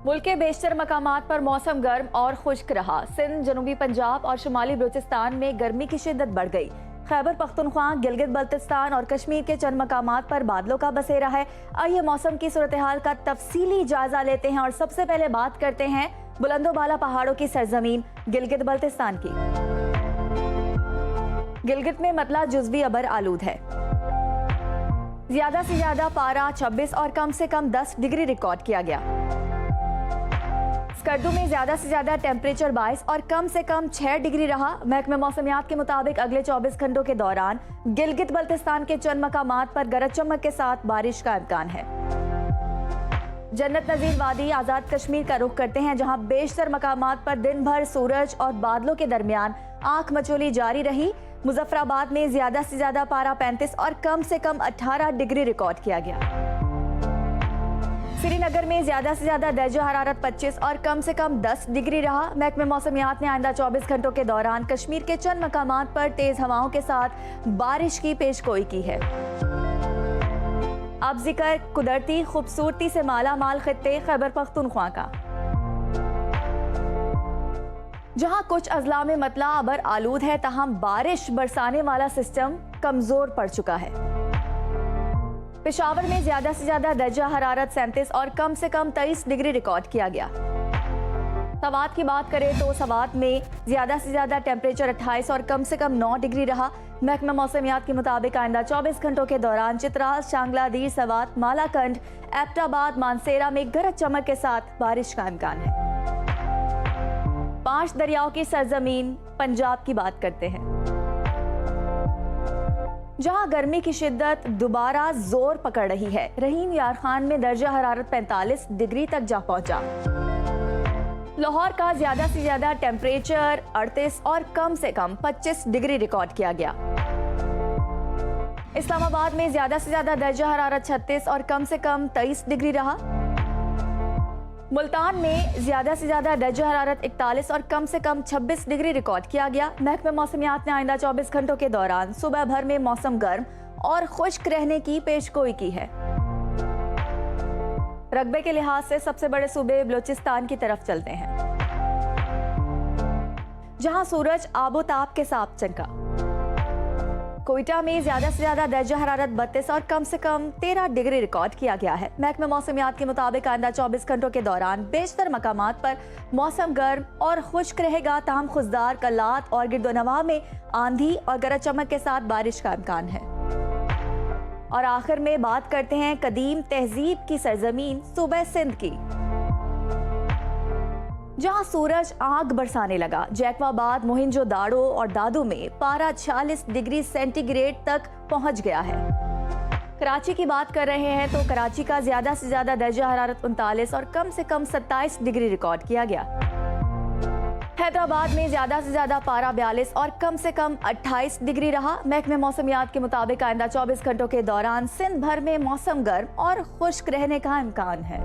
मुल्क के बेशतर मकामात पर मौसम गर्म और खुश्क रहा। सिंध, जनूबी पंजाब और शुमाली बलूचिस्तान में गर्मी की शिद्दत बढ़ गई। खैबर पख्तूनख्वा, गिलगित बल्तिस्तान और कश्मीर के चंद मकामात पर बादलों का बसेरा है। आइए मौसम की सूरत हाल का तफसीली जायजा लेते हैं और सबसे पहले बात करते हैं बुलंदोबाला पहाड़ों की सरजमीन गिलगित बल्तिस्तान की। गिलगित में मतला जुज़वी अबर आलूद है। ज्यादा से ज्यादा पारा 26 और कम से कम 10 डिग्री रिकॉर्ड किया गया। स्कर्दू में ज्यादा से ज्यादा टेम्परेचर 22 और कम से कम 6 डिग्री रहा। महकमे मौसमियात के मुताबिक अगले 24 घंटों के दौरान गिलगित बल्तिस्तान के चंद मकामात पर गरज चमक के साथ बारिश का इम्कान है। जन्नत नजीर वादी आजाद कश्मीर का रुख करते हैं, जहां बेशतर मकामात पर दिन भर सूरज और बादलों के दरमियान आंख मचोली जारी रही। मुजफ्फराबाद में ज्यादा से ज्यादा पारा 35 और कम से कम 18 डिग्री रिकॉर्ड किया गया। श्रीनगर में ज्यादा से ज्यादा दर्जा हरारत 25 और कम से कम 10 डिग्री रहा। महकमे मौसमियात ने आइंदा 24 घंटों के दौरान कश्मीर के चंद मकामात पर तेज हवाओं के साथ बारिश की पेशगोई की है। अब जिक्र कुदरती खूबसूरती से माला माल खित्ते खैबर पख्तूनख्वा का, जहां कुछ अजला में मतला अबर आलूद है, तहम बारिश बरसाने वाला सिस्टम कमजोर पड़ चुका है। पेशावर में ज्यादा से ज्यादा दर्जा हरारत 37 और कम से कम 23 डिग्री रिकॉर्ड किया गया। सवात की बात करें तो सवात में ज्यादा से ज्यादा टेम्परेचर 28 और कम से कम 9 डिग्री रहा। महकमा मौसमियात के मुताबिक आइंदा 24 घंटों के दौरान चित्राल, शांगला, दीर सवात, मालाकंड, एबटाबाद, मानसेरा में गरज चमक के साथ बारिश का इम्कान है। 5 दरियाओं की सरजमीन पंजाब की बात करते हैं, जहां गर्मी की शिद्दत दोबारा जोर पकड़ रही है। रहीम यार खान में दर्जा हरारत 45 डिग्री तक जा पहुंचा। लाहौर का ज्यादा से ज्यादा टेम्परेचर 38 और कम से कम 25 डिग्री रिकॉर्ड किया गया। इस्लामाबाद में ज्यादा से ज्यादा दर्जा हरारत 36 और कम से कम 23 डिग्री रहा। मुल्तान में ज्यादा से ज्यादा दर्जा हरारत 41 और कम से कम 26 डिग्री रिकॉर्ड किया गया। महकमे मौसमियात ने आइंदा 24 घंटों के दौरान सुबह भर में मौसम गर्म और खुश्क रहने की पेशगोई की है। रकबे के लिहाज से सबसे बड़े सूबे बलूचिस्तान की तरफ चलते हैं, जहां सूरज आबोताब के साथ चमका। कोयटा में ज्यादा से ज्यादा दर्जा हरारत 32 और कम से कम 13 डिग्री रिकॉर्ड किया गया है। महकमे मौसमियात के मुताबिक आइंदा 24 घंटों के दौरान बेशतर मकामात पर मौसम गर्म और खुश्क रहेगा, तहम खुशदार, कलात और गिरदोनवा में आंधी और गरज चमक के साथ बारिश का इम्कान है। और आखिर में बात करते हैं कदीम तहजीब की सरजमीन सूबे सिंध की, जहां सूरज आग बरसाने लगा। जैकवाबाद, मोहिंजोदाड़ो और दादू में पारा 46 डिग्री सेंटीग्रेड तक पहुंच गया है। कराची की बात कर रहे हैं तो कराची का ज्यादा से ज्यादा दर्जा हरारत 39 और कम से कम 27 डिग्री रिकॉर्ड किया गया। हैदराबाद में ज्यादा से ज्यादा पारा 42 और कम से कम 28 डिग्री रहा। महकमे मौसमियात के मुताबिक आइंदा 24 घंटों के दौरान सिंध भर में मौसम गर्म और खुश्क रहने का इम्कान है।